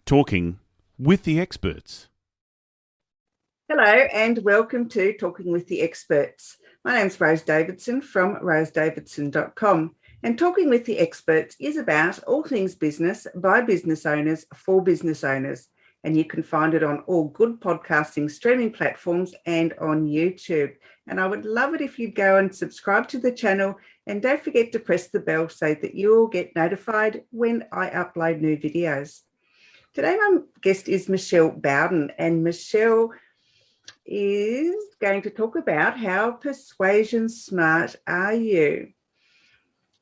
Talking with the experts. Hello and welcome to Talking with the Experts. My name's Rose Davidson from rosedavidson.com, and Talking with the Experts is about all things business by business owners for business owners, and you can find it on all good podcasting streaming platforms and on YouTube. And I would love it if you'd go and subscribe to the channel, and don't forget to press the bell so that you'll get notified when I upload new videos. Today my guest is Michelle Bowden, and Michelle is going to talk about how persuasion smart are you.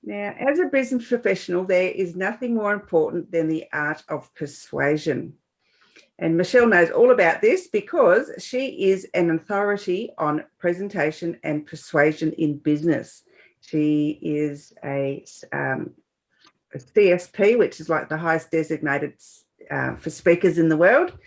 Now, as a business professional, there is nothing more important than the art of persuasion. And Michelle knows all about this because she is an authority on presentation and persuasion in business. She is a CSP, which is like the highest designated for speakers in the world.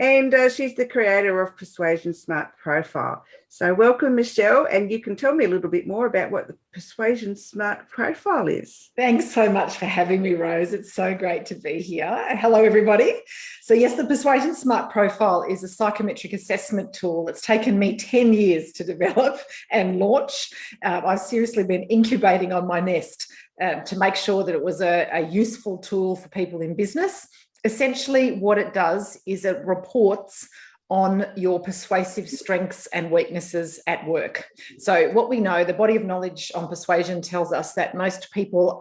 And she's the creator of Persuasion Smart Profile. So welcome, Michelle, and you can tell me a little bit more about what the Persuasion Smart Profile is. Thanks so much for having me, Rose. It's so great to be here. Hello, everybody. So yes, the Persuasion Smart Profile is a psychometric assessment tool. It's taken me 10 years to develop and launch. I've seriously been incubating on my nest to make sure that it was a useful tool for people in business. Essentially, what it does is it reports on your persuasive strengths and weaknesses at work. So what we know, the body of knowledge on persuasion tells us that most people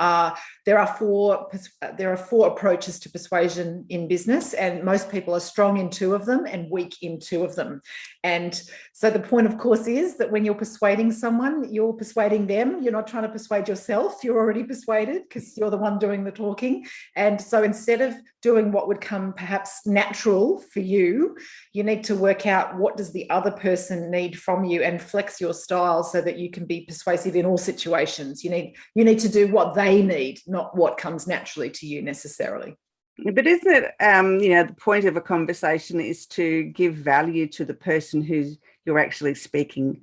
there are four approaches to persuasion in business, and most people are strong in two of them and weak in two of them. And so the point, of course, is that when you're persuading someone, you're persuading them. You're not trying to persuade yourself. You're already persuaded because you're the one doing the talking. And so instead of doing what would come perhaps natural for you, you need to work out what does the other person need from you and flex your style so that you can be persuasive in all situations. You need to do what they need, not what comes naturally to you necessarily. But isn't it, the point of a conversation is to give value to the person who you're actually speaking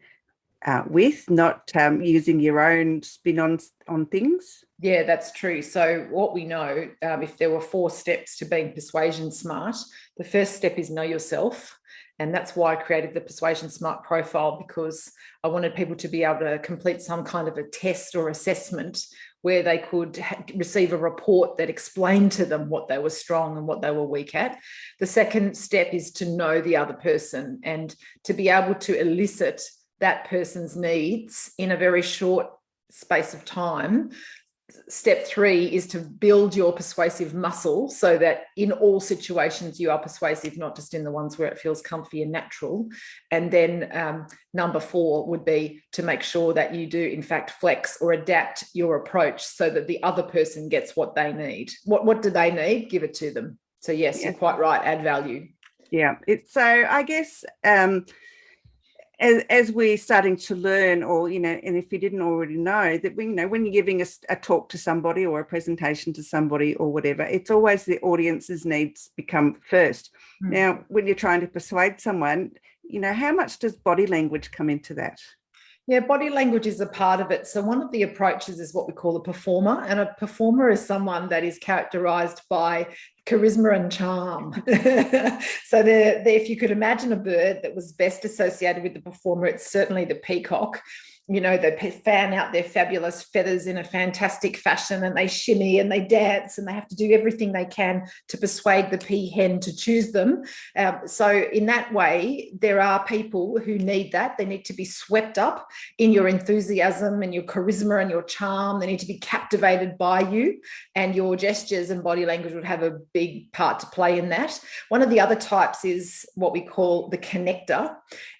with, not using your own spin on things? Yeah, that's true. So what we know, if there were 4 steps to being persuasion smart, the first step is know yourself. And that's why I created the Persuasion Smart Profile, because I wanted people to be able to complete some kind of a test or assessment where they could receive a report that explained to them what they were strong and what they were weak at. The second step is to know the other person and to be able to elicit that person's needs in a very short space of time. Step 3 is to build your persuasive muscle so that in all situations you are persuasive, not just in the ones where it feels comfy and natural. And then number 4 would be to make sure that you do in fact flex or adapt your approach so that the other person gets what they need. What do they need? Give it to them. So yes, You're quite right. Add value. Yeah. So I guess as we're starting to learn, or and if you didn't already know that, when you're giving a talk to somebody or a presentation to somebody or whatever, it's always the audience's needs become first. Now, when you're trying to persuade someone, how much does body language come into that? Yeah, body language is a part of it. So one of the approaches is what we call a performer. And a performer is someone that is characterized by charisma and charm. So if you could imagine a bird that was best associated with the performer, it's certainly the peacock. They fan out their fabulous feathers in a fantastic fashion, and they shimmy and they dance, and they have to do everything they can to persuade the peahen to choose them. So in that way, there are people who need that. They need to be swept up in your enthusiasm and your charisma and your charm. They need to be captivated by you, and your gestures and body language would have a big part to play in that. One of the other types is what we call the connector.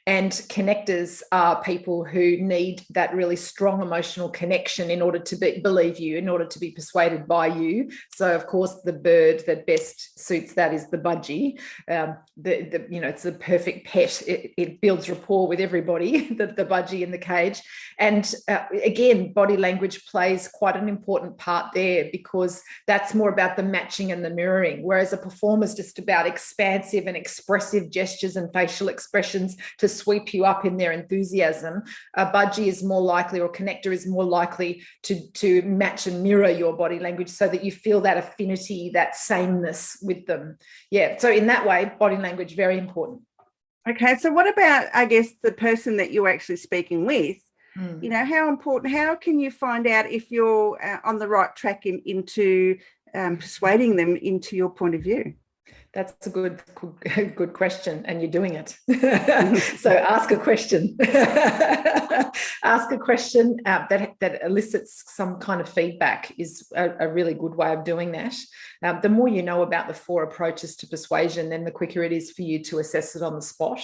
And connectors are people who need that really strong emotional connection in order to believe you, in order to be persuaded by you. So, of course, the bird that best suits that is the budgie. It's a perfect pet. It builds rapport with everybody, the budgie in the cage. And again, body language plays quite an important part there, because that's more about the matching and the mirroring, whereas a performer is just about expansive and expressive gestures and facial expressions to sweep you up in their enthusiasm, a budgie is more likely, or connector is more likely to match and mirror your body language so that you feel that affinity, that sameness with them. Yeah. So in that way, body language, very important. Okay. So what about, I guess, the person that you're actually speaking with? How can you find out if you're on the right track into persuading them into your point of view? That's a good question, and you're doing it. So ask a question. Ask a question that elicits some kind of feedback is a really good way of doing that. The more you know about the 4 approaches to persuasion, then the quicker it is for you to assess it on the spot.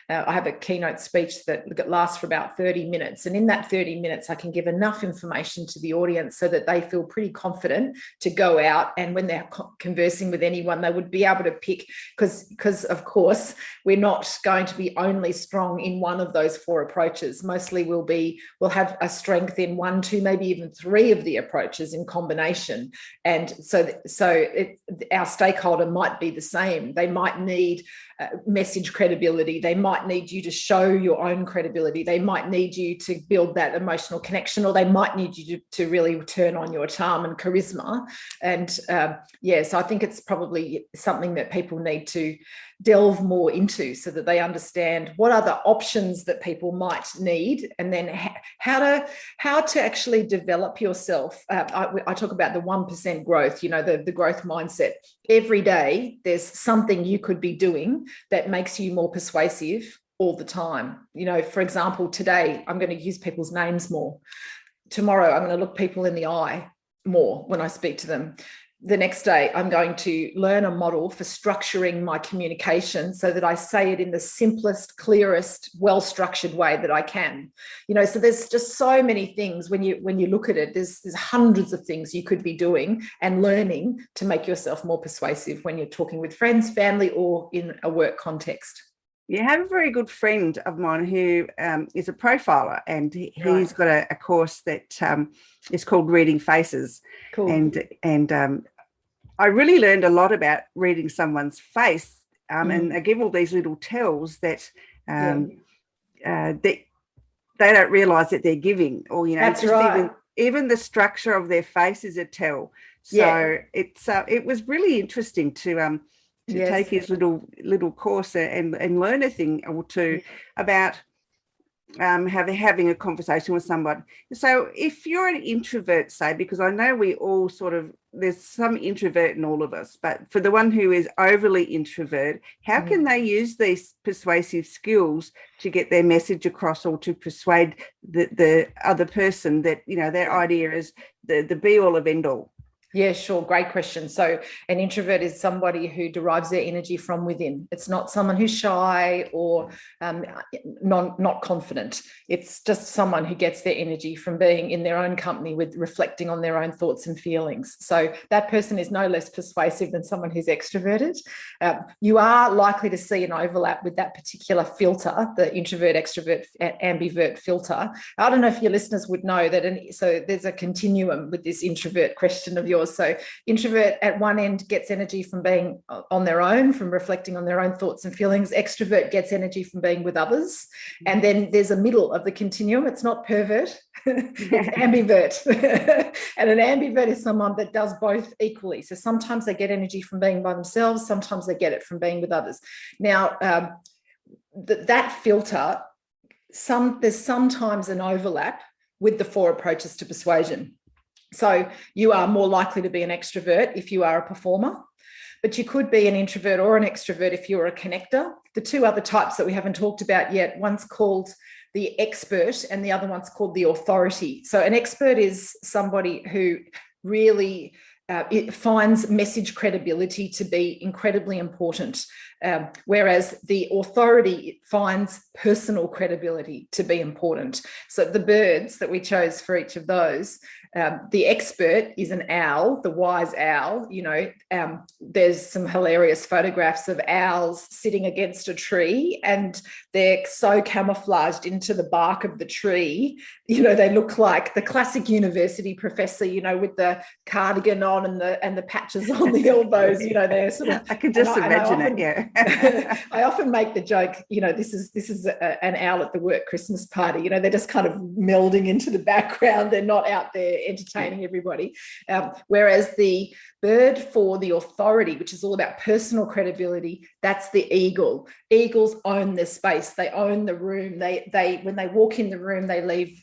I have a keynote speech that lasts for about 30 minutes. And in that 30 minutes, I can give enough information to the audience so that they feel pretty confident to go out. And when they're conversing with anyone, they would be able to pick, because of course, we're not going to be only strong in one of those 4 approaches. Mostly we'll have a strength in 1, 2, maybe even 3 of the approaches in combination. And so our stakeholder might be the same. They might need message credibility. They might need you to show your own credibility. They might need you to build that emotional connection, or they might need you to really turn on your charm and charisma. And so I think it's probably something that people need to delve more into so that they understand what are the options that people might need, and then how to actually develop yourself. I talk about the 1% growth, the growth mindset. Every day there's something you could be doing that makes you more persuasive all the time. For example, today I'm going to use people's names more. Tomorrow I'm going to look people in the eye more when I speak to them. The next day, I'm going to learn a model for structuring my communication so that I say it in the simplest, clearest, well-structured way that I can. So there's just so many things when you look at it. There's hundreds of things you could be doing and learning to make yourself more persuasive when you're talking with friends, family, or in a work context. You have a very good friend of mine who is a profiler, and he's got a course that is called Reading Faces. Cool. And I really learned a lot about reading someone's face, and I give all these little tells that they don't realise that they're giving, or That's right. even the structure of their face is a tell. So it was really interesting to take his little course and learn a thing or two about having a conversation with someone. So if you're an introvert, say, because I know we all there's some introvert in all of us, but for the one who is overly introvert, how can they use these persuasive skills to get their message across, or to persuade the other person that, their idea is the be all of end all? Yeah, sure. Great question. So an introvert is somebody who derives their energy from within. It's not someone who's shy or not confident. It's just someone who gets their energy from being in their own company, with reflecting on their own thoughts and feelings. So that person is no less persuasive than someone who's extroverted. You are likely to see an overlap with that particular filter, the introvert, extrovert, ambivert filter. I don't know if your listeners would know that. So there's a continuum with this introvert question of yours. So introvert at one end gets energy from being on their own, from reflecting on their own thoughts and feelings. Extrovert gets energy from being with others. And then there's a middle of the continuum. It's not pervert, it's ambivert. And an ambivert is someone that does both equally. So sometimes they get energy from being by themselves, sometimes they get it from being with others. Now, that filter, there's sometimes an overlap with the 4 approaches to persuasion. So you are more likely to be an extrovert if you are a performer, but you could be an introvert or an extrovert if you're a connector. The 2 other types that we haven't talked about yet, one's called the expert and the other one's called the authority. So an expert is somebody who really it finds message credibility to be incredibly important, whereas the authority finds personal credibility to be important. So the birds that we chose for each of those, The expert is an owl, the wise owl. There's some hilarious photographs of owls sitting against a tree, and they're so camouflaged into the bark of the tree. They look like the classic university professor, with the cardigan on and the patches on the elbows. They're sort of. I can just imagine it. Yeah. I often make the joke. This is an owl at the work Christmas party. They're just kind of melding into the background. They're not out there entertaining everybody. Whereas the bird for the authority, which is all about personal credibility, that's the eagle. Eagles own the space. They own the room. They when they walk in the room, they leave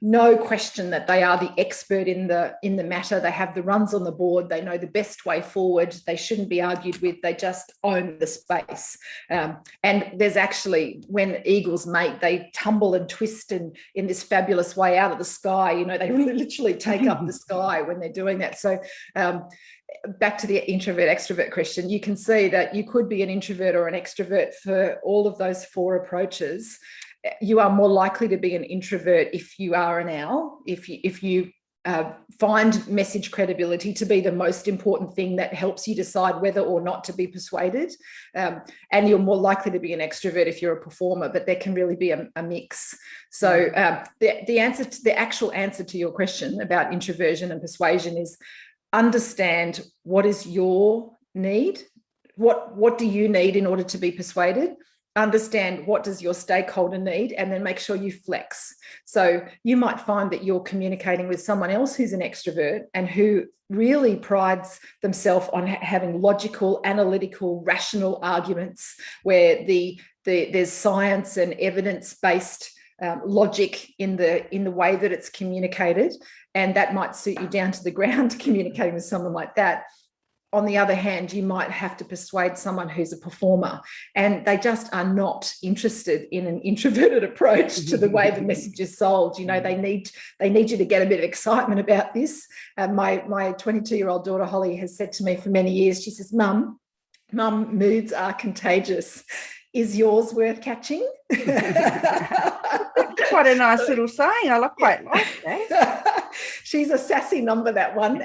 no question that they are the expert in the matter. They have the runs on the board. They know the best way forward. They shouldn't be argued with. They just own the space. And there's actually, when eagles mate, they tumble and twist in this fabulous way out of the sky. They literally take up the sky when they're doing that. So back to the introvert extrovert question, you can see that you could be an introvert or an extrovert for all of those 4 approaches. You are more likely to be an introvert if you are an owl, if you find message credibility to be the most important thing that helps you decide whether or not to be persuaded. And you're more likely to be an extrovert if you're a performer, but there can really be a mix. So the actual answer to your question about introversion and persuasion is understand what is your need. What do you need in order to be persuaded? Understand what does your stakeholder need, and then make sure you flex. So you might find that you're communicating with someone else who's an extrovert and who really prides themselves on having logical, analytical, rational arguments where there's science and evidence-based logic in the way that it's communicated, and that might suit you down to the ground communicating with someone like that. On the other hand, you might have to persuade someone who's a performer and they just are not interested in an introverted approach to the way the message is sold. They need you to get a bit of excitement about this. My 22-year-old daughter, Holly, has said to me for many years, she says, Mum, moods are contagious. Is yours worth catching? Quite a nice little saying. I quite like that. She's a sassy number, that one.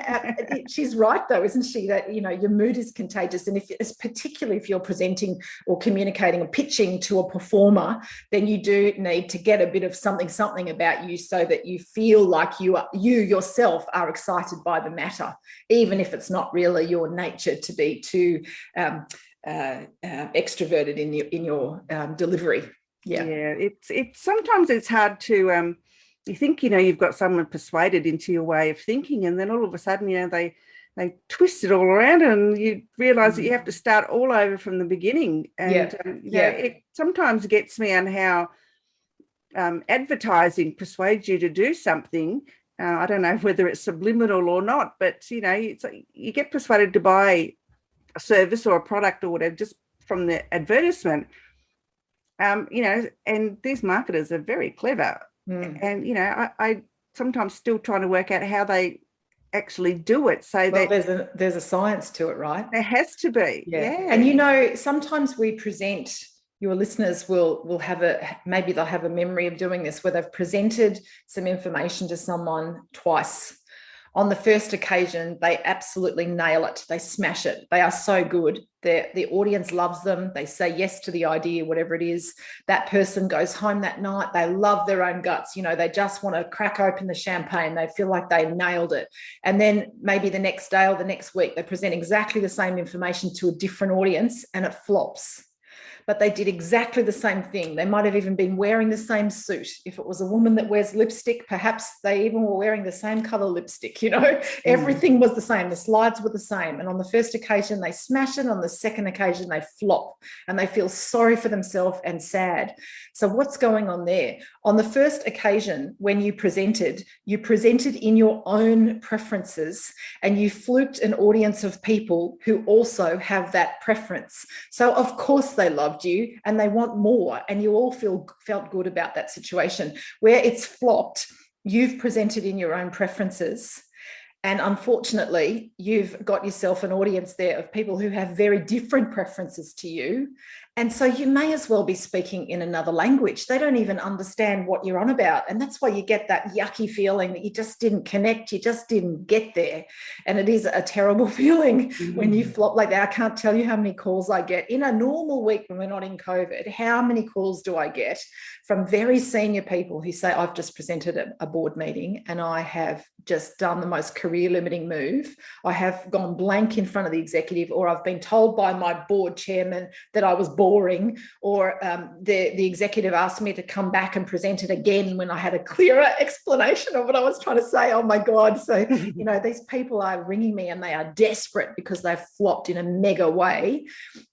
She's right, though, isn't she? That your mood is contagious, and particularly if you're presenting or communicating or pitching to a performer, then you do need to get a bit of something about you so that you feel like you yourself are excited by the matter, even if it's not really your nature to be too extroverted in your delivery. Yeah, it's sometimes it's hard to you think you've got someone persuaded into your way of thinking, and then all of a sudden they twist it all around, and you realise that you have to start all over from the beginning. And it sometimes gets me on how advertising persuades you to do something. I don't know whether it's subliminal or not, but it's like you get persuaded to buy a service or a product or whatever just from the advertisement. And these marketers are very clever. And I sometimes still trying to work out how they actually do it. So there's a science to it, right? There has to be. Yeah. And sometimes we present, your listeners will have maybe they'll have a memory of doing this where they've presented some information to someone twice. On the first occasion, they absolutely nail it. They smash it. They are so good. The audience loves them. They say yes to the idea, whatever it is. That person goes home that night. They love their own guts. They just want to crack open the champagne. They feel like they nailed it. And then maybe the next day or the next week, they present exactly the same information to a different audience and it flops. But they did exactly the same thing. They might have even been wearing the same suit. If it was a woman that wears lipstick, perhaps they even were wearing the same color lipstick, Everything was the same. The slides were the same. And on the first occasion, they smash it. On the second occasion, they flop and they feel sorry for themselves and sad. So what's going on there? On the first occasion, when you presented in your own preferences and you fluked an audience of people who also have that preference. So of course they love you and they want more, and you all felt good about that situation. Where it's flopped, you've presented in your own preferences, and unfortunately you've got yourself an audience there of people who have very different preferences to you, And so you may as well be speaking in another language. They don't even understand what you're on about. And that's why you get that yucky feeling that you just didn't connect, you just didn't get there. And it is a terrible feeling when you flop like that. I can't tell you how many calls I get in a normal week when we're not in COVID. How many calls do I get from very senior people who say, I've just presented at a board meeting and I have just done the most career limiting move. I have gone blank in front of the executive, or I've been told by my board chairman that I was boring, or the executive asked me to come back and present it again when I had a clearer explanation of what I was trying to say. Oh my God. So, these people are ringing me and they are desperate because they've flopped in a mega way.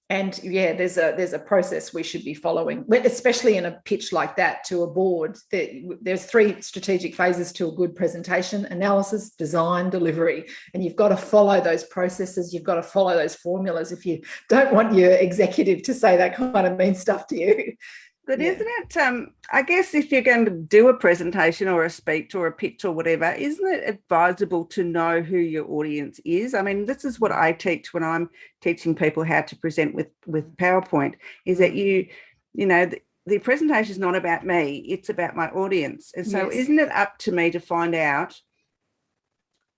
And yeah, there's a process we should be following, especially in a pitch like that to a board. There's 3 strategic phases to a good presentation: analysis, design, delivery. And you've got to follow those processes. You've got to follow those formulas if you don't want your executive to say that kind of mean stuff to you. But isn't it, I guess if you're going to do a presentation or a speech or a pitch or whatever, isn't it advisable to know who your audience is? I mean, this is what I teach when I'm teaching people how to present with PowerPoint, is that the presentation is not about me, it's about my audience. And so isn't it up to me to find out,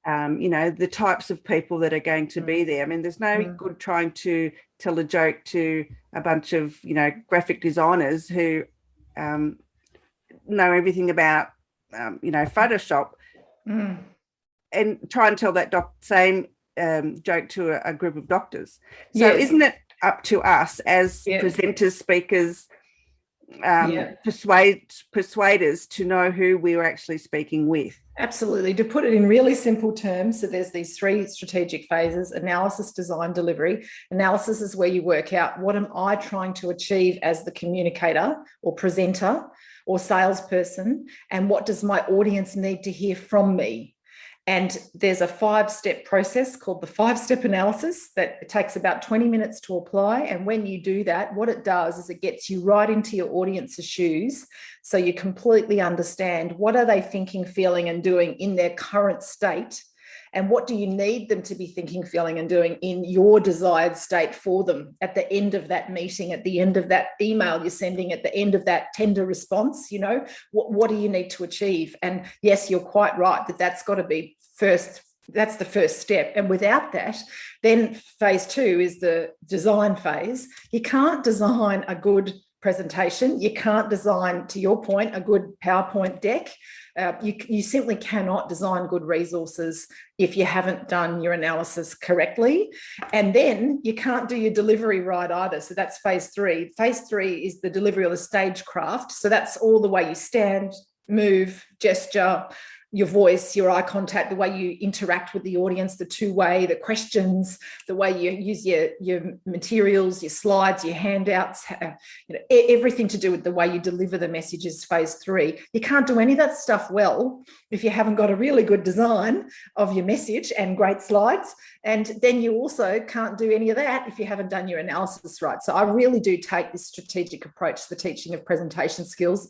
the types of people that are going to be there? I mean, there's no good trying to tell a joke to a bunch of, graphic designers who know everything about, Photoshop and try and tell that same joke to a group of doctors. So isn't it up to us as presenters, speakers, persuaders to know who we were actually speaking with? Absolutely. To put it in really simple terms, so there's these 3 strategic phases: analysis, design, delivery. Analysis is where you work out, what am I trying to achieve as the communicator or presenter or salesperson, and what does my audience need to hear from me? And there's a 5-step process called the 5-step analysis that it takes about 20 minutes to apply. And when you do that, what it does is it gets you right into your audience's shoes. So you completely understand, what are they thinking, feeling, and doing in their current state? And what do you need them to be thinking, feeling, and doing in your desired state for them at the end of that meeting, at the end of that email you're sending, at the end of that tender response? What do you need to achieve? And yes, you're quite right that that's got to be first. That's the first step. And without that, then phase 2 is the design phase. You can't design a good presentation. You can't design, to your point, a good PowerPoint deck. You simply cannot design good resources if you haven't done your analysis correctly. And then you can't do your delivery right either. So that's phase 3. Phase 3 is the delivery or the stagecraft. So that's all the way you stand, move, gesture, your voice, your eye contact, the way you interact with the audience, the two-way, the questions, the way you use your materials, your slides, your handouts, everything to do with the way you deliver the message is phase 3. You can't do any of that stuff well if you haven't got a really good design of your message and great slides. And then you also can't do any of that if you haven't done your analysis right. So I really do take this strategic approach to the teaching of presentation skills.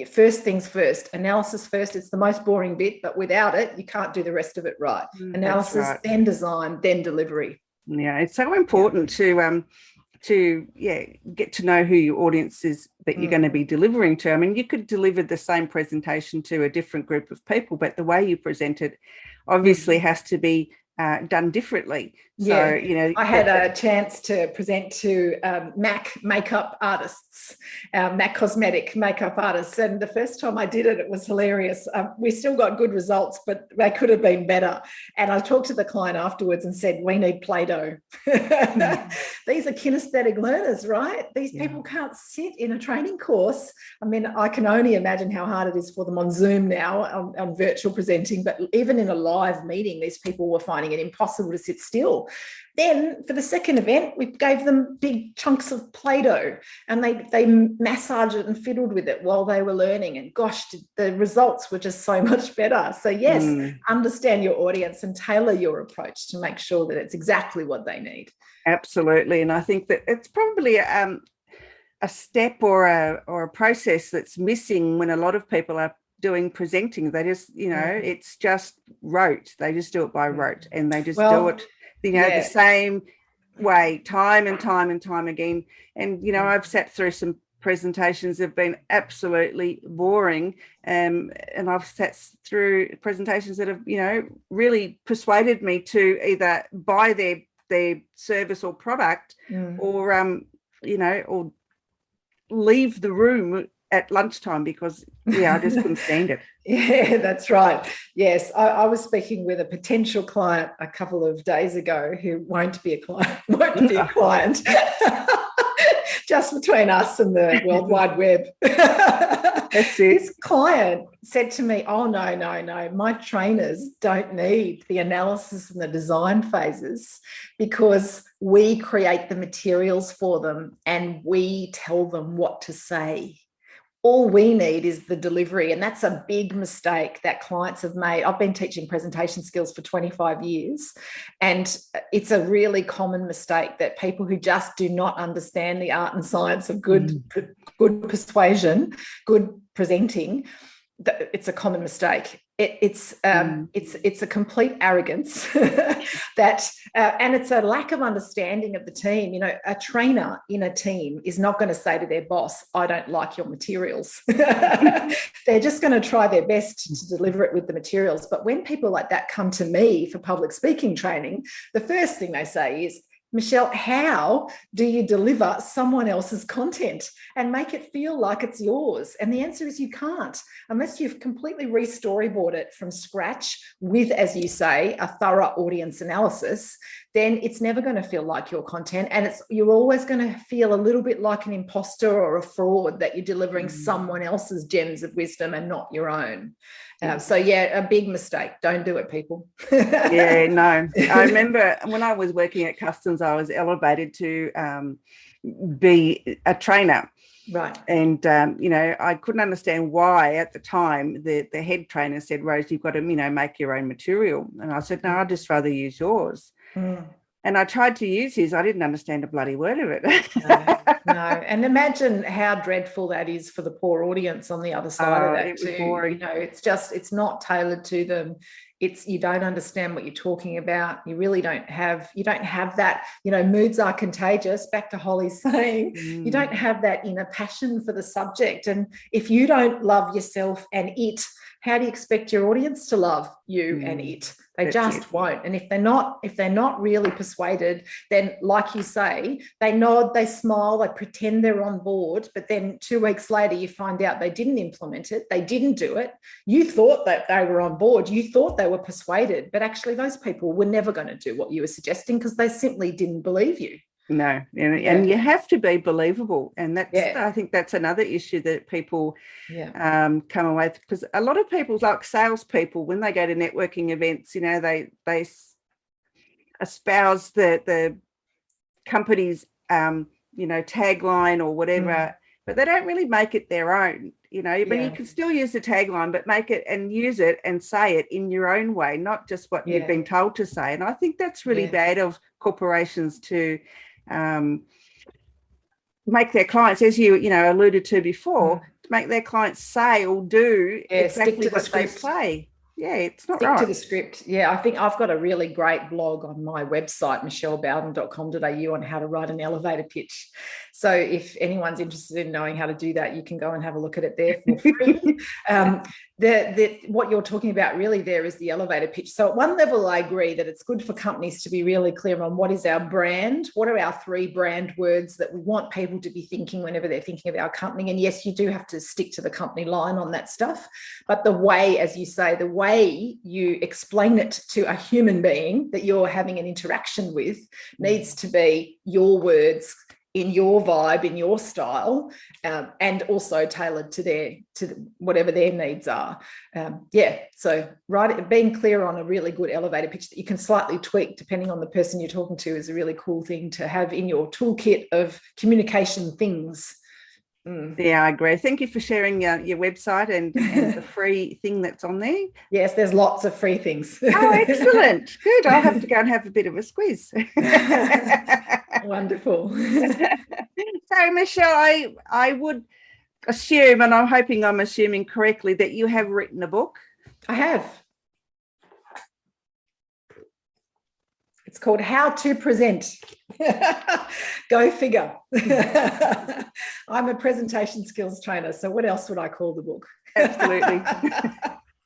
First things first, analysis first. It's the most boring bit, but without it, you can't do the rest of it right. Analysis, right. Then design, then delivery. Yeah, it's so important to get to know who your audience is that you're going to be delivering to. I mean, you could deliver the same presentation to a different group of people, but the way you present it obviously has to be done differently. So, I had a chance to present to MAC makeup artists, MAC cosmetic makeup artists. And the first time I did it, it was hilarious. We still got good results, but they could have been better. And I talked to the client afterwards and said, we need Play-Doh. These are kinesthetic learners, right? These people can't sit in a training course. I mean, I can only imagine how hard it is for them on Zoom now, on virtual presenting, but even in a live meeting, these people were finding it impossible to sit still. Then for the second event, we gave them big chunks of Play-Doh and they massaged it and fiddled with it while they were learning. And gosh, the results were just so much better. So yes, understand your audience and tailor your approach to make sure that it's exactly what they need. Absolutely. And I think that it's probably a step or a process that's missing when a lot of people are doing presenting. They just, it's just rote. They just do it by rote and they just do it, the same way, time and time and time again. And, I've sat through some presentations that have been absolutely boring. And I've sat through presentations that have, really persuaded me to either buy their service or product or, or leave the room at lunchtime because, I just couldn't stand it. Yeah, that's right. Yes, I was speaking with a potential client a couple of days ago who won't be a client. Just between us and the World Wide Web. That's it. This client said to me, oh, no, my trainers don't need the analysis and the design phases because we create the materials for them and we tell them what to say. All we need is the delivery. And that's a big mistake that clients have made. I've been teaching presentation skills for 25 years. And it's a really common mistake that people who just do not understand the art and science of good persuasion, good presenting, it's a common mistake. It's a complete arrogance that, and it's a lack of understanding of the team. A trainer in a team is not going to say to their boss, I don't like your materials. They're just going to try their best to deliver it with the materials. But when people like that come to me for public speaking training, the first thing they say is, Michelle, how do you deliver someone else's content and make it feel like it's yours? And the answer is you can't, unless you've completely re-storyboard it from scratch with, as you say, a thorough audience analysis. Then it's never going to feel like your content. And you're always going to feel a little bit like an imposter or a fraud that you're delivering someone else's gems of wisdom and not your own. So, a big mistake. Don't do it, people. Yeah, no. I remember when I was working at Customs, I was elevated to be a trainer. Right. And, I couldn't understand why at the time the head trainer said, Rose, you've got to, make your own material. And I said, no, I'd just rather use yours. And I tried to use his. I didn't understand a bloody word of it. No. And imagine how dreadful that is for the poor audience on the other side of that too. Boring. It's not tailored to them. You don't understand what you're talking about. You really don't have that, moods are contagious, back to Holly's saying. You don't have that inner passion for the subject. And if you don't love yourself and it, how do you expect your audience to love you and it? They just won't. And if they're not really persuaded, then like you say, they nod, they smile, they pretend they're on board, but then 2 weeks later you find out they didn't implement it, they didn't do it. You thought that they were on board, you thought they were persuaded, but actually those people were never going to do what you were suggesting because they simply didn't believe you. No, and you have to be believable, and that's I think that's another issue that people come away with, because a lot of people, like salespeople, when they go to networking events, they espouse the company's tagline or whatever, but they don't really make it their own. But you can still use the tagline, but make it and use it and say it in your own way, not just what you've been told to say. And I think that's really bad of corporations to make their clients, as you alluded to before, to make their clients say or do exactly what they say. Yeah, it's not right. Stick to the script. Yeah, I think I've got a really great blog on my website, michellebowden.com.au, on how to write an elevator pitch. So if anyone's interested in knowing how to do that, you can go and have a look at it there for free. What you're talking about really there is the elevator pitch. So at one level, I agree that it's good for companies to be really clear on what is our brand, what are our 3 brand words that we want people to be thinking whenever they're thinking of our company. And yes, you do have to stick to the company line on that stuff. But the way, as you say, the way you explain it to a human being that you're having an interaction with needs to be your words, in your vibe, in your style, and also tailored to whatever their needs are. So being clear on a really good elevator pitch that you can slightly tweak depending on the person you're talking to is a really cool thing to have in your toolkit of communication things. Yeah, I agree. Thank you for sharing your website and the free thing that's on there. Yes, there's lots of free things. Oh, excellent. Good. I'll have to go and have a bit of a squeeze. Wonderful. So, Michelle, I would assume, and I'm hoping I'm assuming correctly, that you have written a book. I have. It's called How to Present. Go figure. I'm a presentation skills trainer, so what else would I call the book? Absolutely.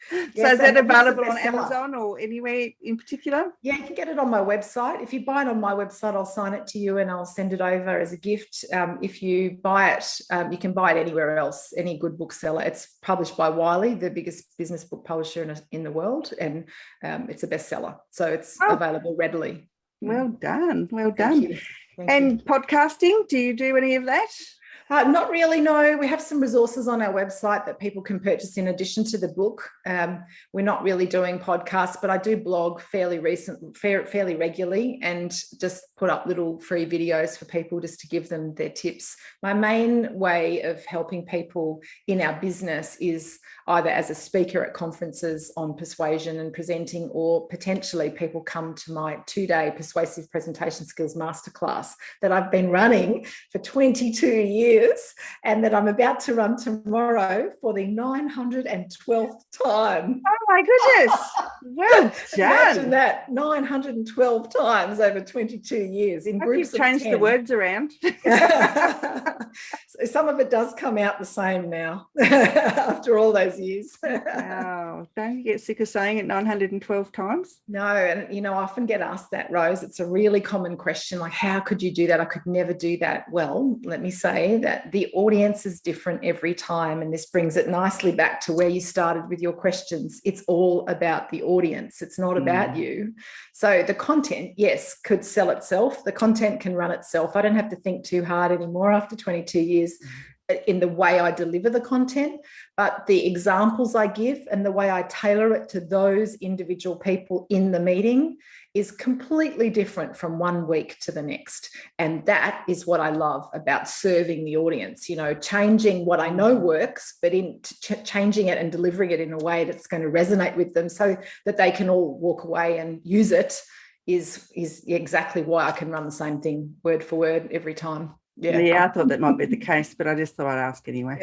So is that available on Amazon or anywhere in particular? Yeah, you can get it on my website. If you buy it on my website, I'll sign it to you and I'll send it over as a gift. If you buy it, you can buy it anywhere else, any good bookseller. It's published by Wiley, the biggest business book publisher in the world, and it's a bestseller. So it's available readily. Well done. Well done. Thank you. And podcasting, do you do any of that? Not really, no. We have some resources on our website that people can purchase in addition to the book. We're not really doing podcasts, but I do blog fairly regularly and just put up little free videos for people just to give them their tips. My main way of helping people in our business is either as a speaker at conferences on persuasion and presenting, or potentially people come to my 2-day persuasive presentation skills masterclass that I've been running for 22 years and that I'm about to run tomorrow for the 912th time. Oh my goodness. Well done. Imagine that, 912 times over 22 years in groups of 10. You've changed the words around. So some of it does come out the same now after all those years. Wow. Don't you get sick of saying it 912 times? No, and I often get asked that, Rose. It's a really common question, like, how could you do that? I could never do that. Well, let me say that the audience is different every time, and this brings it nicely back to where you started with your questions. It's all about the audience. It's not about you. So the content, yes, could sell itself. The content can run itself. I don't have to think too hard anymore after 22 years in the way I deliver the content, but the examples I give and the way I tailor it to those individual people in the meeting is completely different from one week to the next. And that is what I love about serving the audience, changing what I know works, but in changing it and delivering it in a way that's going to resonate with them so that they can all walk away and use it is exactly why I can run the same thing word for word every time. Yeah, I thought that might be the case, but I just thought I'd ask anyway.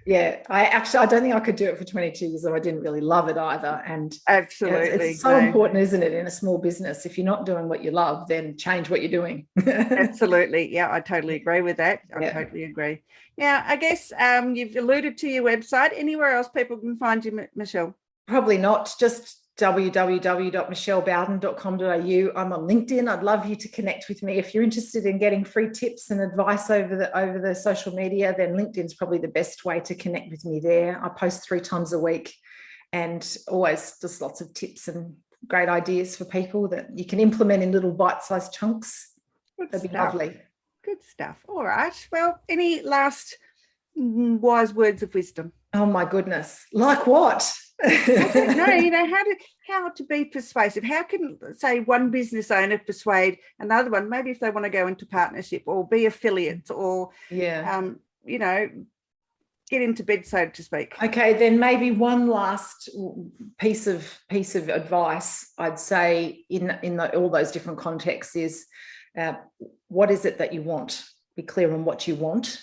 Yeah, I don't think I could do it for 22 years, though I didn't really love it either. And absolutely, it's so important, isn't it, in a small business? If you're not doing what you love, then change what you're doing. Absolutely, yeah, I totally agree with that. I totally agree. Now, I guess you've alluded to your website. Anywhere else people can find you, Michelle? Probably not. Just www.michellebowden.com.au. I'm on LinkedIn. I'd love you to connect with me. If you're interested in getting free tips and advice over the social media, then LinkedIn's probably the best way to connect with me there. I post 3 times a week and always just lots of tips and great ideas for people that you can implement in little bite-sized chunks. That'd be lovely. Good stuff. All right. Well, any last wise words of wisdom? Oh my goodness. Like what? I don't know, how to be persuasive. How can, say, one business owner persuade another one, maybe if they want to go into partnership or be affiliates or get into bed, so to speak. Okay, then maybe one last piece of advice I'd say in all those different contexts is what is it that you want? Be clear on what you want.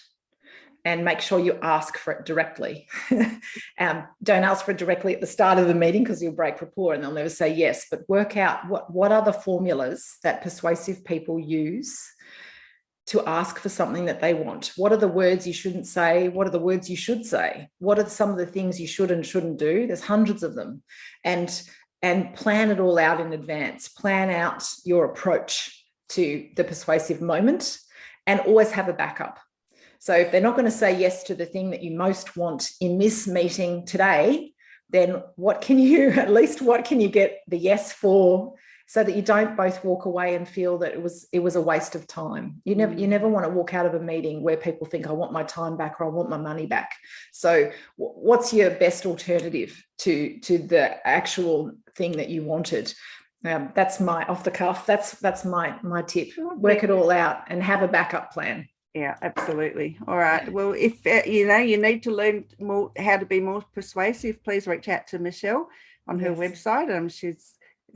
And make sure you ask for it directly. Don't ask for it directly at the start of the meeting because you'll break rapport and they'll never say yes. But work out what are the formulas that persuasive people use to ask for something that they want. What are the words you shouldn't say? What are the words you should say? What are some of the things you should and shouldn't do? There's hundreds of them. And plan it all out in advance. Plan out your approach to the persuasive moment and always have a backup. So if they're not going to say yes to the thing that you most want in this meeting today, then what can you get the yes for so that you don't both walk away and feel that it was a waste of time. You never want to walk out of a meeting where people think, I want my time back or I want my money back. So what's your best alternative to the actual thing that you wanted? That's my off the cuff. That's my tip. Work it all out and have a backup plan. Yeah, absolutely. All right. Well, if you need to learn more how to be more persuasive, please reach out to Michelle on her website.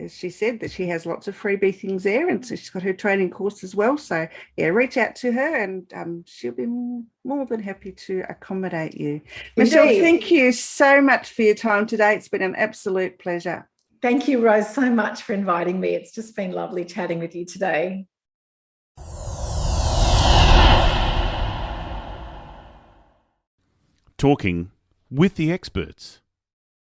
She said that she has lots of freebie things there, and so she's got her training course as well. So yeah, reach out to her, and she'll be more than happy to accommodate you. Michelle, thank you so much for your time today. It's been an absolute pleasure. Thank you, Rose, so much for inviting me. It's just been lovely chatting with you today. Talking with the experts.